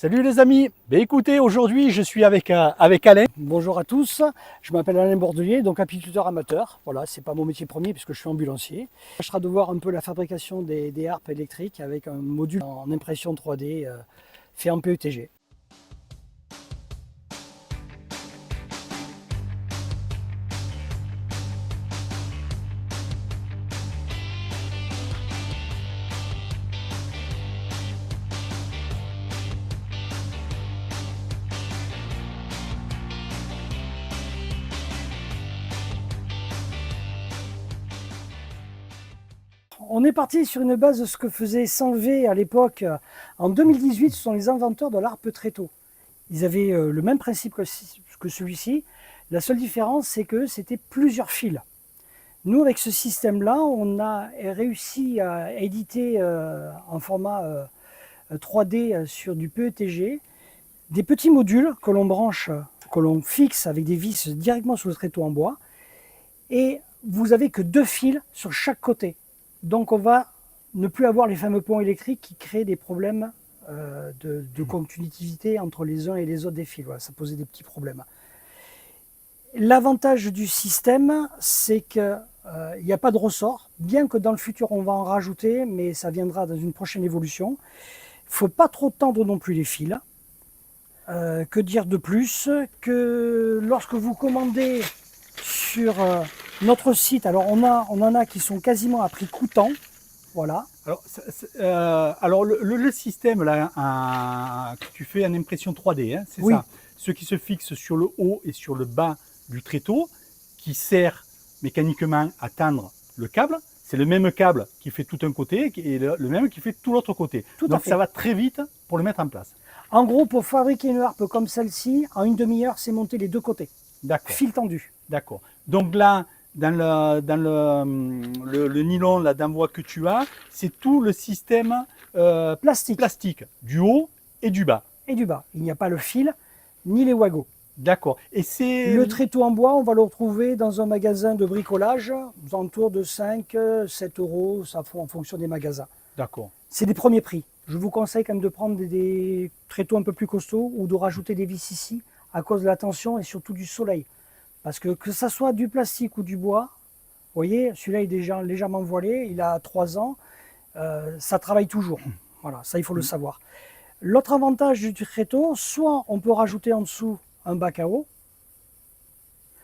Salut les amis, écoutez, aujourd'hui je suis avec Alain. Bonjour à tous, je m'appelle Alain Bordelier, donc apiculteur amateur. Voilà, c'est pas mon métier premier puisque je suis ambulancier. Je serai de voir un peu la fabrication des harpes électriques avec un module en impression 3D fait en PETG. On est parti sur une base de ce que faisait Sanvé à l'époque. En 2018, ce sont les inventeurs de l'harpe tréteau. Ils avaient le même principe que celui-ci. La seule différence, c'est que c'était plusieurs fils. Nous, avec ce système-là, on a réussi à éditer en format 3D sur du PETG des petits modules que l'on branche, que l'on fixe avec des vis directement sur le tréteau en bois. Et vous n'avez que 2 fils sur chaque côté. Donc on va ne plus avoir les fameux ponts électriques qui créent des problèmes de continuité entre les uns et les autres des fils. Voilà, ça posait des petits problèmes. L'avantage du système, c'est qu'il n'y a pas de ressort, bien que dans le futur on va en rajouter, mais ça viendra dans une prochaine évolution. Il ne faut pas trop tendre non plus les fils. Que dire de plus que lorsque vous commandez sur notre site, alors on en a qui sont quasiment à prix coûtant, voilà. Alors le système là, que tu fais en impression 3D, hein, c'est Oui. ça, ce qui se fixe sur le haut et sur le bas du tréteau, qui sert mécaniquement à tendre le câble. C'est le même câble qui fait tout un côté et le même qui fait tout l'autre côté. Donc ça va très vite pour le mettre en place. En gros, pour fabriquer une harpe comme celle-ci, en une demi-heure, c'est monter les deux côtés. D'accord. Fil tendu. D'accord. Donc là, dans le nylon d'envoi que tu as, c'est tout le système plastique, du haut et du bas. Et du bas. Il n'y a pas le fil, ni les wagots. D'accord. Et c'est le tréteau en bois, on va le retrouver dans un magasin de bricolage, aux alentours de 5-7 euros, ça en fonction des magasins. D'accord. C'est des premiers prix. Je vous conseille quand même de prendre des tréteaux un peu plus costauds ou de rajouter des vis ici à cause de la tension et surtout du soleil. Parce que ça soit du plastique ou du bois, vous voyez, celui-là est déjà légèrement voilé, il a 3 ans, ça travaille toujours. Voilà, ça il faut le savoir. L'autre avantage du tréteau, soit on peut rajouter en dessous un bac à eau,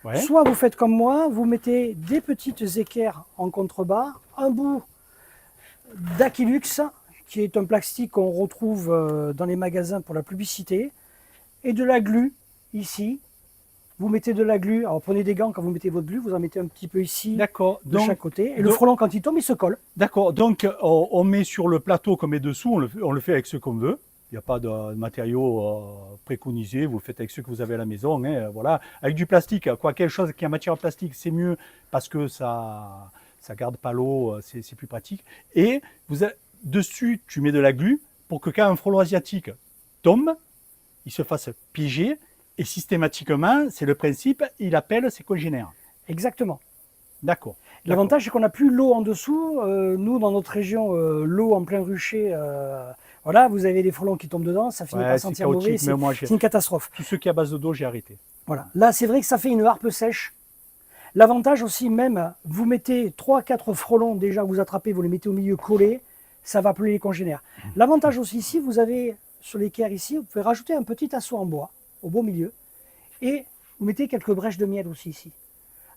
Ouais. soit vous faites comme moi, vous mettez des petites équerres en contrebas, un bout d'Aquilux, qui est un plastique qu'on retrouve dans les magasins pour la publicité, et de la glu ici. Vous mettez de la glu, alors prenez des gants quand vous mettez votre glu, vous en mettez un petit peu ici de chaque côté, et le frelon quand il tombe, il se colle. D'accord, donc on met sur le plateau qu'on met dessous, on le fait avec ce qu'on veut. Il n'y a pas de matériaux préconisés, vous le faites avec ceux que vous avez à la maison. Hein, voilà. Avec du plastique, quelque chose qui est en matière plastique, c'est mieux parce que ça garde pas l'eau, c'est plus pratique. Et dessus, tu mets de la glu pour que quand un frelon asiatique tombe, il se fasse piéger. Et systématiquement, c'est le principe, il appelle ses congénères. Exactement. D'accord. L'avantage, c'est qu'on n'a plus l'eau en dessous. Nous, dans notre région, l'eau en plein rucher, voilà, vous avez des frelons qui tombent dedans, ça finit par sentir mauvais, c'est une catastrophe. Tout ce qui est à base de d'eau, j'ai arrêté. Voilà. Là, c'est vrai que ça fait une harpe sèche. L'avantage aussi, même, vous mettez 3-4 frelons déjà, vous attrapez, vous les mettez au milieu collés, ça va appeler les congénères. L'avantage aussi ici, vous avez sur l'équerre ici, vous pouvez rajouter un petit asseau en bois au beau milieu et vous mettez quelques brèches de miel aussi ici.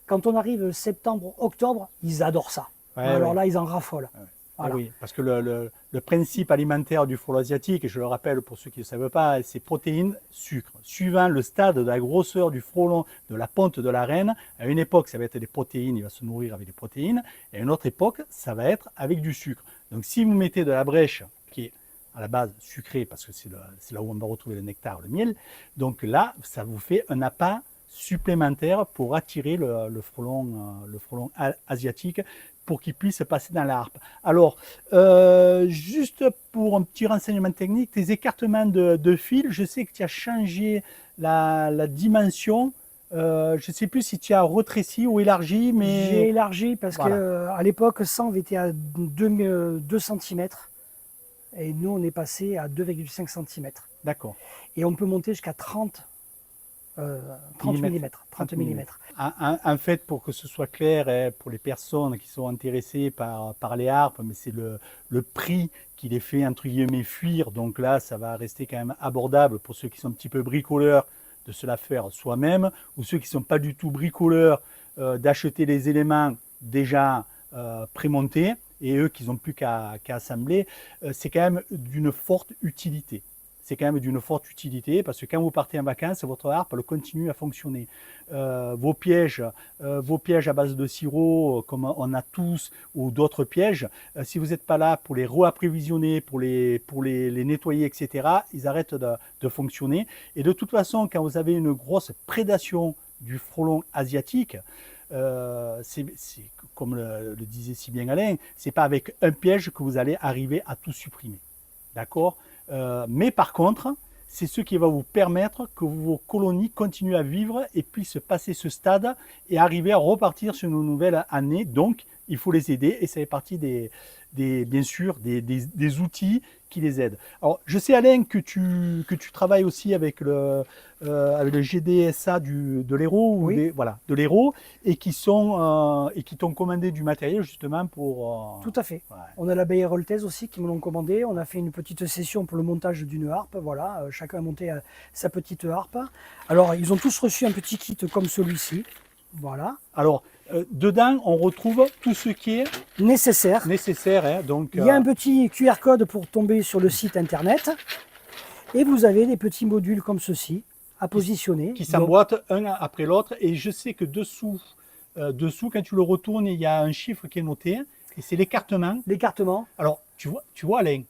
Quand on arrive septembre, octobre, ils adorent ça. Ouais, alors là, ils en raffolent. Ouais. Voilà. Oui, parce que le principe alimentaire du frelon asiatique, et je le rappelle pour ceux qui ne savent pas, c'est protéines, sucre. Suivant le stade de la grosseur du frelon, de la ponte de la reine, à une époque, ça va être des protéines, il va se nourrir avec des protéines, et à une autre époque, ça va être avec du sucre. Donc si vous mettez de la brèche, qui est à la base sucrée, parce que c'est là où on va retrouver le nectar, le miel, donc là, ça vous fait un appât supplémentaire pour attirer le frelon asiatique pour qu'il puisse passer dans la harpe. Alors, juste pour un petit renseignement technique, tes écartements de fil, je sais que tu as changé la dimension. Je ne sais plus si tu as rétréci ou élargi, mais... J'ai élargi parce qu'à l'époque, 100 était à 2 cm et nous, on est passé à 2,5 cm. D'accord. Et on peut monter jusqu'à 30 mm. 30 mm. En fait, pour que ce soit clair, hein, pour les personnes qui sont intéressées par les harpes, mais c'est le prix qui les fait entre guillemets fuir. Donc là, ça va rester quand même abordable pour ceux qui sont un petit peu bricoleurs de se la faire soi-même, ou ceux qui ne sont pas du tout bricoleurs d'acheter les éléments déjà prémontés et eux qui n'ont plus qu'à assembler. C'est quand même d'une forte utilité. C'est quand même d'une forte utilité parce que quand vous partez en vacances, votre harpe elle continue à fonctionner. Vos pièges à base de sirop, comme on a tous, ou d'autres pièges, si vous n'êtes pas là pour les réapprovisionner, pour les nettoyer, etc., ils arrêtent de fonctionner. Et de toute façon, quand vous avez une grosse prédation du frelon asiatique, c'est comme le disait si bien Alain, c'est pas avec un piège que vous allez arriver à tout supprimer. D'accord ? Mais par contre, c'est ce qui va vous permettre que vos colonies continuent à vivre et puissent passer ce stade et arriver à repartir sur une nouvelle année. Donc, il faut les aider et ça fait partie bien sûr des outils qui les aident. Alors, je sais Alain que tu travailles aussi avec le GDSA de l'Hérault, oui. Voilà, de l'Hérault, et qui t'ont commandé du matériel justement pour. Tout à fait. Ouais. On a la Bayer Roltaise aussi qui me l'ont commandé. On a fait une petite session pour le montage d'une harpe. Voilà, chacun a monté sa petite harpe. Alors, ils ont tous reçu un petit kit comme celui-ci. Voilà. Alors, dedans, on retrouve tout ce qui est nécessaire. Hein, donc, il y a un petit QR code pour tomber sur le site internet. Et vous avez des petits modules comme ceci à positionner. Qui s'emboîtent un après l'autre. Et je sais que dessous, quand tu le retournes, il y a un chiffre qui est noté. Et c'est l'écartement. L'écartement. Alors, tu vois Alain,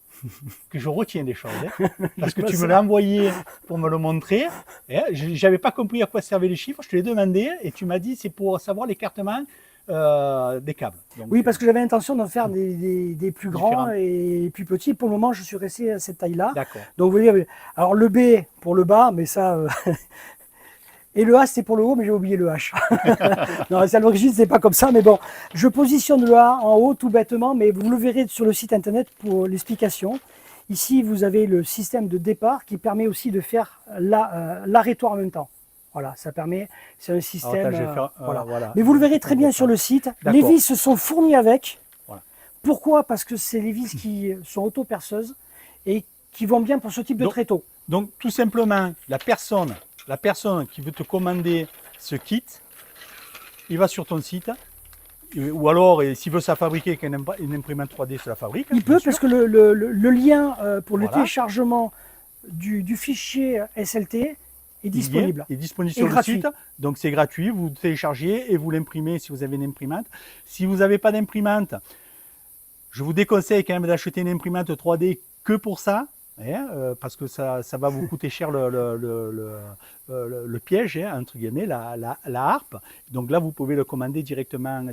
que je retiens des choses. Hein, parce que tu me l'as envoyé pour me le montrer. Je n'avais pas compris à quoi servaient les chiffres. Je te l'ai demandé et tu m'as dit c'est pour savoir l'écartement des câbles. Donc, oui, parce que j'avais l'intention d'en faire des plus grands et plus petits. Pour le moment, je suis resté à cette taille-là. D'accord. Donc, vous voyez, alors le B pour le bas, mais ça... Et le A, c'est pour le haut, mais j'ai oublié le H. Non, à l'origine, c'est pas comme ça, mais bon. Je positionne le A en haut, tout bêtement, mais vous le verrez sur le site internet pour l'explication. Ici, vous avez le système de départ qui permet aussi de faire l'arrêtoire en même temps. Voilà, ça permet, c'est un système... voilà. Mais vous le verrez très bien sur le site. Les vis se sont fournies avec. Voilà. Pourquoi? Parce que c'est les vis qui sont auto-perceuses et qui vont bien pour ce type de tréteau. Donc, tout simplement, la personne qui veut te commander ce kit, il va sur ton site, ou alors s'il veut ça fabriquer avec une imprimante 3D, ça la fabrique. Il peut, parce que le lien pour le téléchargement du fichier SLT est disponible. Il est disponible sur le site, donc c'est gratuit, vous téléchargez et vous l'imprimez si vous avez une imprimante. Si vous n'avez pas d'imprimante, je vous déconseille quand même d'acheter une imprimante 3D que pour ça. Parce que ça va vous coûter cher le piège, hein, entre guillemets, la harpe. Donc là, vous pouvez le commander directement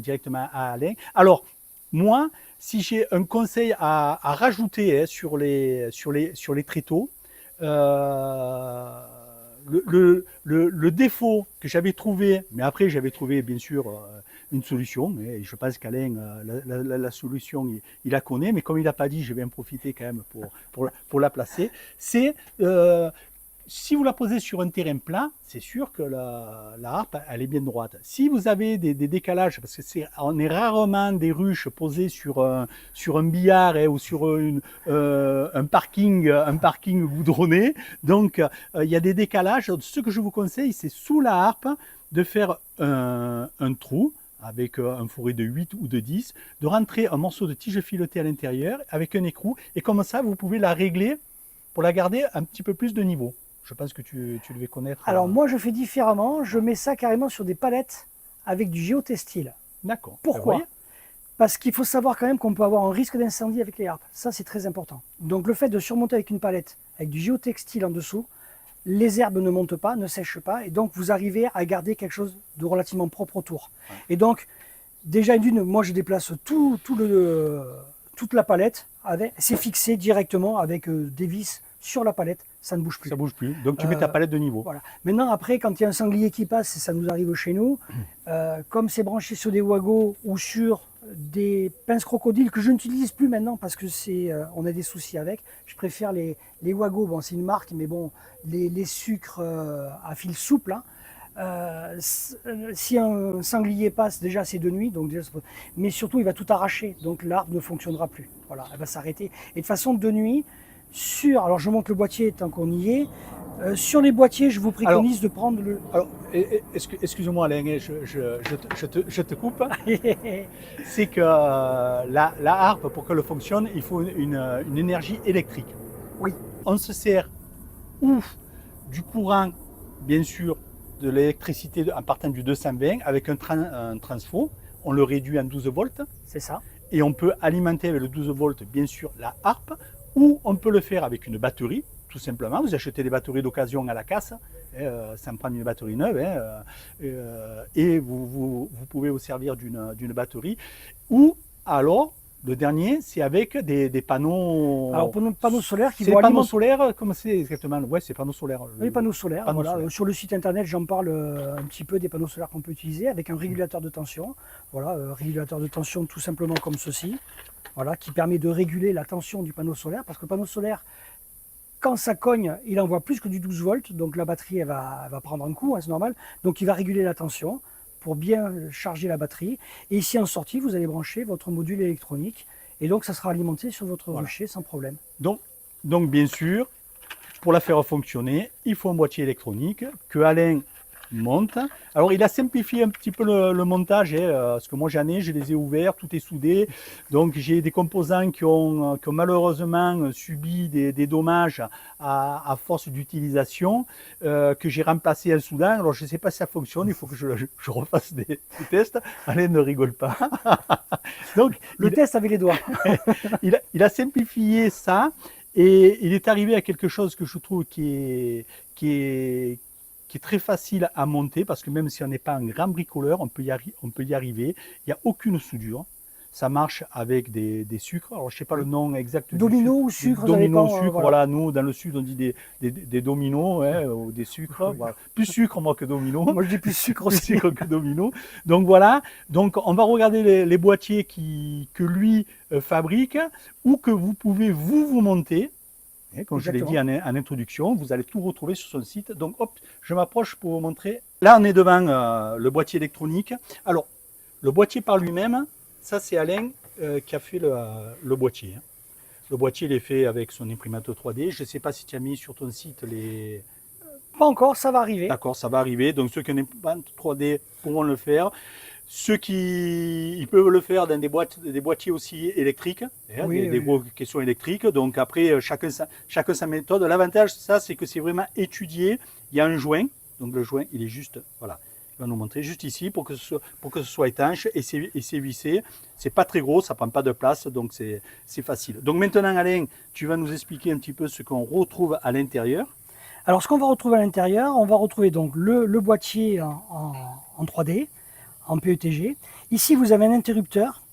à Alain. Alors, moi, si j'ai un conseil à rajouter hein, sur les tréteaux, le défaut que j'avais trouvé, mais après j'avais trouvé bien sûr une solution, et je pense qu'Alain, la solution, il la connaît, mais comme il n'a pas dit, je vais en profiter quand même pour la placer, c'est si vous la posez sur un terrain plat, c'est sûr que la harpe, elle est bien droite. Si vous avez des décalages, parce que on est rarement des ruches posées sur un billard hein, ou sur un parking goudronné, donc il y a des décalages. Ce que je vous conseille, c'est sous la harpe de faire un trou avec un fourré de 8 ou de 10, de rentrer un morceau de tige filetée à l'intérieur avec un écrou, et comme ça, vous pouvez la régler pour la garder un petit peu plus de niveau. Je pense que tu devais connaître. Alors moi, je fais différemment. Je mets ça carrément sur des palettes avec du géotextile. D'accord. Pourquoi? Parce qu'il faut savoir quand même qu'on peut avoir un risque d'incendie avec les harpes. Ça, c'est très important. Donc le fait de surmonter avec une palette, avec du géotextile en dessous, les herbes ne montent pas, ne sèchent pas, et donc vous arrivez à garder quelque chose de relativement propre autour. Ouais. Et donc, déjà moi je déplace toute la palette, c'est fixé directement avec des vis sur la palette, ça ne bouge plus. Ça bouge plus. Donc tu mets ta palette de niveau. Voilà. Maintenant, après, quand il y a un sanglier qui passe, et ça nous arrive chez nous, comme c'est branché sur des wagos ou sur des pinces crocodiles que je n'utilise plus maintenant parce que on a des soucis avec, je préfère les wagos. Bon, c'est une marque, mais bon, les sucres à fil souple. Hein. Si un sanglier passe, déjà c'est de nuit, donc déjà, mais surtout il va tout arracher, donc l'arbre ne fonctionnera plus. Voilà, elle va s'arrêter. Et de façon de nuit, alors je monte le boîtier tant qu'on y est. Sur les boîtiers, je vous préconise de prendre le. Alors, excuse-moi Alain, je te coupe. C'est que la harpe, pour qu'elle fonctionne, il faut une énergie électrique. Oui. On se sert ou du courant, bien sûr, de l'électricité en partant du 220 avec un transfo. On le réduit en 12 volts. C'est ça. Et on peut alimenter avec le 12 volts, bien sûr, la harpe, ou on peut le faire avec une batterie, tout simplement. Vous achetez des batteries d'occasion à la casse, sans prendre une batterie neuve, et vous pouvez vous servir d'une batterie. Ou alors, le dernier, c'est avec des panneaux. Alors, panneaux solaires qui vont alimenter. Panneaux solaires, comment c'est exactement? Ouais, c'est panneaux solaires. Oui, panneaux solaires. Voilà. Solaires. Sur le site internet, j'en parle un petit peu des panneaux solaires qu'on peut utiliser avec un régulateur de tension. Voilà, régulateur de tension tout simplement comme ceci. Voilà, qui permet de réguler la tension du panneau solaire. Parce que le panneau solaire, quand ça cogne, il envoie plus que du 12 volts. Donc la batterie, elle va prendre un coup, hein, c'est normal. Donc il va réguler la tension pour bien charger la batterie. Et ici en sortie, vous allez brancher votre module électronique. Et donc, ça sera alimenté sur votre rucher sans problème. Donc, bien sûr, pour la faire fonctionner, il faut un boîtier électronique que Alain monte. Alors, il a simplifié un petit peu le montage, parce que moi j'en ai, je les ai ouverts, tout est soudé. Donc, j'ai des composants qui ont malheureusement subi des dommages à force d'utilisation, que j'ai remplacé en soudant. Alors, je ne sais pas si ça fonctionne, il faut que je refasse des tests. Alain ne rigole pas. Donc, le test avec les doigts. il a simplifié ça et il est arrivé à quelque chose que je trouve qui est très facile à monter, parce que même si on n'est pas un grand bricoleur, on peut y arriver. Il n'y a aucune soudure. Ça marche avec des sucres. Alors, je ne sais pas le nom exact. Domino ou sucre. Domino, sucre. Voilà, nous, dans le sud, on dit des dominos, ou des sucres. Voilà. Plus sucre, moi, que domino. Moi, je dis plus sucre aussi. Plus sucre que domino. Donc, voilà. Donc, on va regarder les boîtiers que lui fabrique, ou que vous pouvez vous monter. Comme je l'ai dit en introduction, vous allez tout retrouver sur son site. Donc, hop, je m'approche pour vous montrer. Là, on est devant le boîtier électronique. Alors, le boîtier par lui-même, ça, c'est Alain qui a fait le boîtier. Le boîtier, il est fait avec son imprimante 3D. Je ne sais pas si tu as mis sur ton site les... Pas encore, ça va arriver. D'accord, ça va arriver. Donc, ceux qui ont une imprimante 3D pourront le faire. Ceux ils peuvent le faire dans des boîtiers aussi électriques, des gros caissons électriques. Donc après, chacun sa méthode. L'avantage, ça, c'est que c'est vraiment étudié. Il y a un joint. Donc le joint, il est juste, voilà, il va nous montrer juste ici pour que ce soit étanche, et c'est vissé. C'est pas très gros, ça prend pas de place, donc c'est facile. Donc maintenant, Alain, tu vas nous expliquer un petit peu ce qu'on retrouve à l'intérieur. Alors ce qu'on va retrouver à l'intérieur, on va retrouver donc le boîtier en 3D. En PETG. Ici, vous avez un interrupteur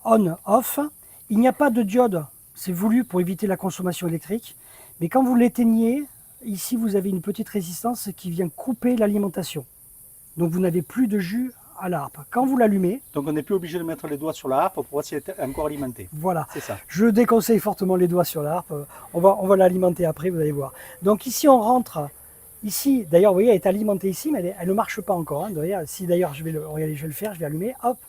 on-off. Il n'y a pas de diode, c'est voulu pour éviter la consommation électrique. Mais quand vous l'éteignez, ici, vous avez une petite résistance qui vient couper l'alimentation. Donc, vous n'avez plus de jus à la harpe. Quand vous l'allumez... Donc, on n'est plus obligé de mettre les doigts sur la harpe pour voir si elle est encore alimentée. Voilà. C'est ça. Je déconseille fortement les doigts sur la harpe. On va l'alimenter après, vous allez voir. Donc, ici, on rentre... Ici, d'ailleurs, vous voyez, elle est alimentée ici, mais elle ne marche pas encore. Hein. Si d'ailleurs, je vais le faire, je vais allumer, hop,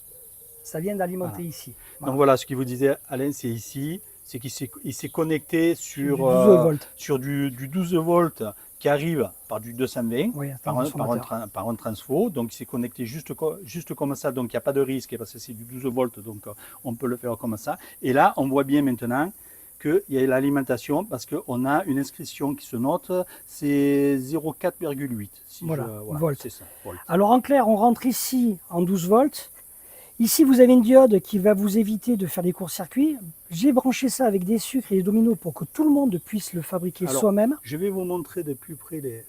ça vient d'alimenter ici. Voilà. Donc voilà, ce qu'il vous disait Alain, c'est ici, c'est qu'il s'est connecté sur du 12 volts qui arrive par du 220, par un transfo. Donc il s'est connecté juste comme ça, donc il n'y a pas de risque, parce que c'est du 12 volts, donc on peut le faire comme ça. Et là, on voit bien maintenant qu'il y a l'alimentation, parce qu'on a une inscription qui se note, c'est 0,4,8. Voilà, volt. C'est ça, volt. Alors en clair, on rentre ici en 12 volts. Ici, vous avez une diode qui va vous éviter de faire des courts-circuits. J'ai branché ça avec des sucres et des dominos pour que tout le monde puisse le fabriquer soi-même. Je vais vous montrer de plus près les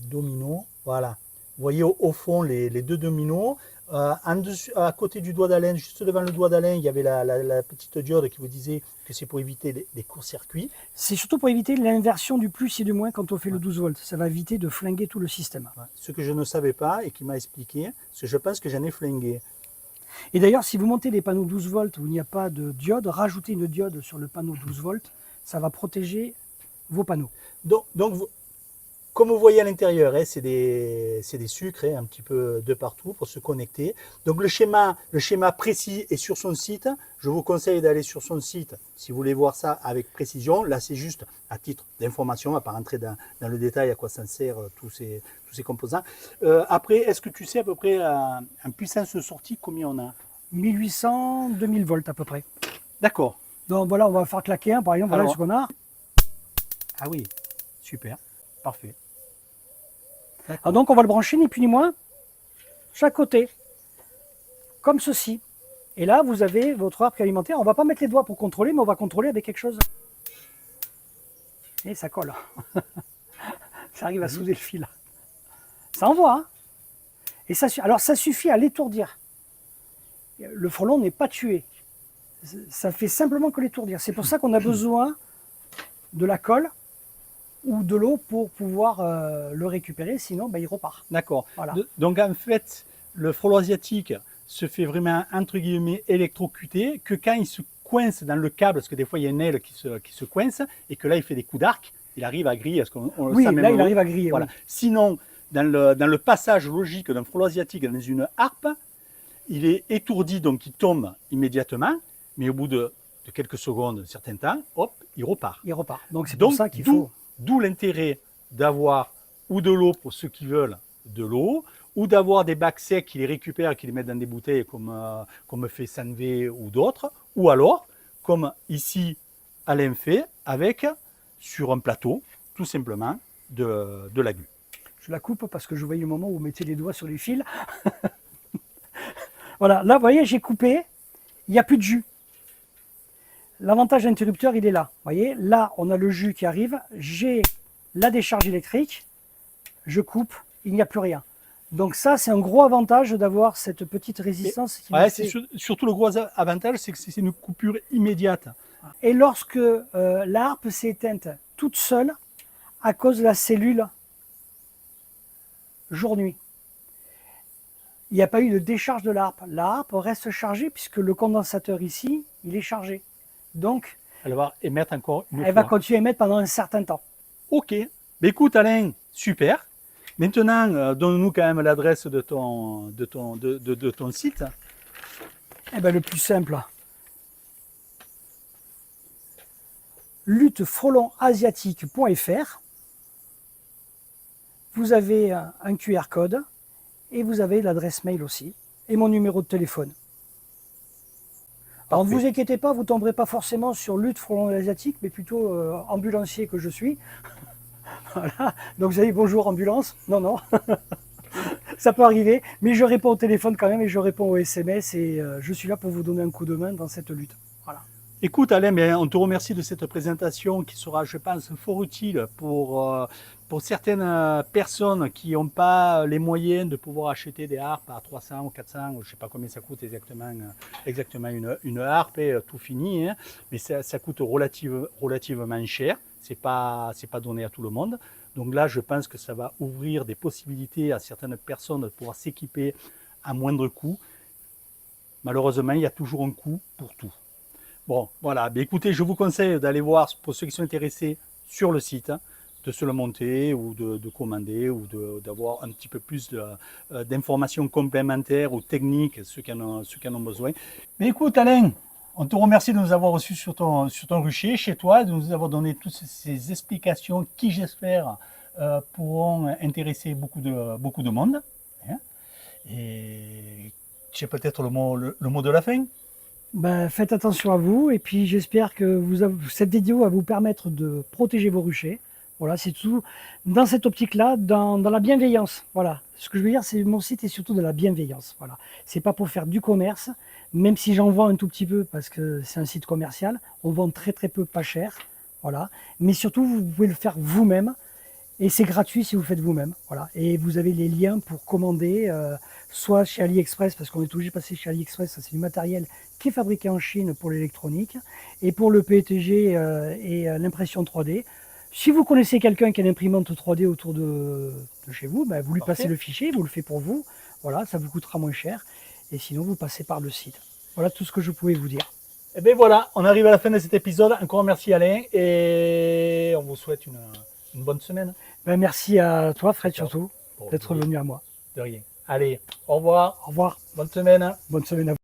dominos. Voilà. Vous voyez au fond les deux dominos. À côté du doigt d'Alain, juste devant le doigt d'Alain, il y avait la petite diode qui vous disait que c'est pour éviter les courts-circuits. C'est surtout pour éviter l'inversion du plus et du moins quand on fait le 12 volts. Ça va éviter de flinguer tout le système. Ouais. Ce que je ne savais pas et qui m'a expliqué, parce que je pense que j'en ai flingué. Et d'ailleurs, si vous montez des panneaux 12 volts où il n'y a pas de diode, rajoutez une diode sur le panneau 12 volts, ça va protéger vos panneaux. Donc comme vous voyez à l'intérieur, hein, c'est des sucres hein, un petit peu de partout pour se connecter. Donc le schéma précis est sur son site. Je vous conseille d'aller sur son site si vous voulez voir ça avec précision. Là, c'est juste à titre d'information, on ne va pas rentrer dans le détail à quoi ça sert tous ces composants. Après, est-ce que tu sais à peu près en puissance de sortie combien on a? 1800, 2000 volts à peu près. D'accord. Donc voilà, on va faire claquer un par exemple. Voilà ce qu'on a. Ah oui, super, parfait. Alors donc on va le brancher ni plus ni moins chaque côté, comme ceci. Et là vous avez votre arc alimentaire. On ne va pas mettre les doigts pour contrôler, mais on va contrôler avec quelque chose. Et ça colle. Ça arrive à souder le fil. Ça envoie. Hein. Et ça, alors ça suffit à l'étourdir. Le frelon n'est pas tué. Ça fait simplement que l'étourdir. C'est pour ça qu'on a besoin de la colle ou de l'eau pour pouvoir le récupérer, sinon il repart. D'accord. Voilà. Donc en fait, le frelon asiatique se fait vraiment entre guillemets électrocuter que quand il se coince dans le câble, parce que des fois il y a une aile qui se coince et que là il fait des coups d'arc, il arrive à griller. Oui, là il arrive à griller. Voilà. Oui. Sinon, dans le passage logique d'un frelon asiatique dans une harpe, il est étourdi, donc il tombe immédiatement, mais au bout de quelques secondes, un certain temps, hop, il repart. Il repart. Donc c'est pour ça qu'il faut... D'où l'intérêt d'avoir ou de l'eau pour ceux qui veulent de l'eau, ou d'avoir des bacs secs qui les récupèrent et qui les mettent dans des bouteilles comme fait Sanvé ou d'autres, ou alors, comme ici Alain fait, avec, sur un plateau, tout simplement, de la glu. Je la coupe parce que je voyais le moment où vous mettez les doigts sur les fils. Voilà, là vous voyez j'ai coupé, il n'y a plus de jus. L'avantage interrupteur, il est là. Vous voyez, là, on a le jus qui arrive. J'ai la décharge électrique. Je coupe, il n'y a plus rien. Donc ça, c'est un gros avantage d'avoir cette petite résistance. C'est surtout le gros avantage, c'est que c'est une coupure immédiate. Et lorsque la harpe s'est éteinte toute seule, à cause de la cellule jour-nuit, il n'y a pas eu de décharge de la harpe. La harpe reste chargée puisque le condensateur ici, il est chargé. Donc, elle va émettre encore une fois. Elle va continuer à émettre pendant un certain temps. Ok. Mais écoute Alain, super. Maintenant, donne-nous quand même l'adresse de ton site. Eh ben, le plus simple. luttefrelonasiatique.fr. Vous avez un QR code et vous avez l'adresse mail aussi et mon numéro de téléphone. Alors ne vous inquiétez pas, vous ne tomberez pas forcément sur Lutte Frelon Asiatique, mais plutôt ambulancier que je suis. Voilà. Donc vous avez bonjour ambulance. Non, non. Ça peut arriver, mais je réponds au téléphone quand même et je réponds au SMS et je suis là pour vous donner un coup de main dans cette lutte. Voilà. Écoute Alain, on te remercie de cette présentation qui sera, je pense, fort utile pour certaines personnes qui n'ont pas les moyens de pouvoir acheter des harpes à 300 ou 400, ou je ne sais pas combien ça coûte exactement une harpe, tout fini, hein, mais ça coûte relativement cher, c'est pas donné à tout le monde. Donc là, je pense que ça va ouvrir des possibilités à certaines personnes de pouvoir s'équiper à moindre coût. Malheureusement, il y a toujours un coût pour tout. Bon, voilà. Mais écoutez, je vous conseille d'aller voir, pour ceux qui sont intéressés, sur le site, de se le monter ou de commander ou d'avoir un petit peu plus d'informations complémentaires ou techniques, ceux qui en ont besoin. Mais écoute, Alain, on te remercie de nous avoir reçus sur ton rucher, chez toi, de nous avoir donné toutes ces explications qui, j'espère, pourront intéresser beaucoup de monde. Hein. Et j'ai peut-être le mot de la fin. Ben, faites attention à vous et puis j'espère que cette vidéo va vous permettre de protéger vos ruchers. Voilà, c'est tout dans cette optique-là, dans la bienveillance. Voilà, ce que je veux dire, c'est mon site est surtout de la bienveillance. Voilà, c'est pas pour faire du commerce, même si j'en vends un tout petit peu parce que c'est un site commercial. On vend très très peu, pas cher. Voilà, mais surtout vous pouvez le faire vous-même Et c'est gratuit si vous faites vous-même. Voilà. Et vous avez les liens pour commander, soit chez AliExpress, parce qu'on est obligé de passer chez AliExpress, ça c'est du matériel qui est fabriqué en Chine pour l'électronique, et pour le PETG et l'impression 3D. Si vous connaissez quelqu'un qui a une imprimante 3D autour de chez vous, ben vous lui passez Parfait. le fichier, vous le faites pour vous. Voilà, ça vous coûtera moins cher. Et sinon, vous passez par le site. Voilà tout ce que je pouvais vous dire. Et bien voilà, on arrive à la fin de cet épisode. Encore merci Alain et on vous souhaite une bonne semaine. Ben, merci à toi, Fred, Ciao. surtout, Bon, d'être venu à moi. de rien. Allez, au revoir. Au revoir. Bonne semaine. Bonne semaine à vous.